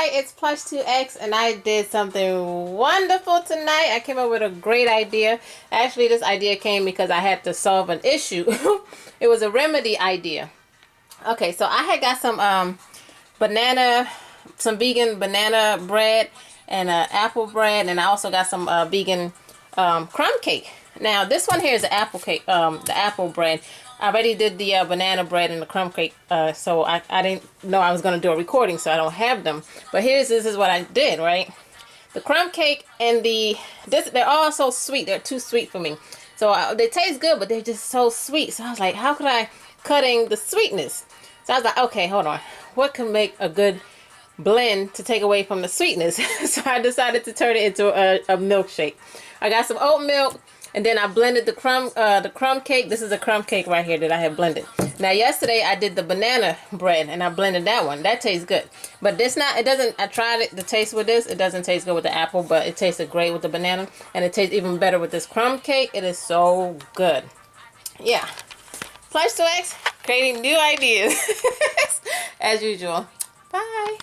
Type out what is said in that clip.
Hi, it's Plush2X, and I did something wonderful tonight. I came up with a great idea. Actually, this idea came because I had to solve an issue. It was a remedy idea. Okay, so I had got some vegan banana bread and apple bread, and I also got some vegan crumb cake. Now, this one here is the apple cake, the apple bread. I already did the banana bread and the crumb cake, so I didn't know I was going to do a recording, so I don't have them. But this is what I did, right? The crumb cake and they're all so sweet. They're too sweet for me. So they taste good, but they're just so sweet. So I was like, how could I cutting the sweetness? So I was like, okay, hold on. What can make a good blend to take away from the sweetness? So I decided to turn it into a milkshake. I got some oat milk, and then I blended the crumb cake. This is a crumb cake right here that I have blended. Now yesterday I did the banana bread and I blended that one. That tastes good. But I tried it, the taste with this. It doesn't taste good with the apple, but it tasted great with the banana. And it tastes even better with this crumb cake. It is so good. Yeah. Plush2X, creating new ideas. As usual. Bye.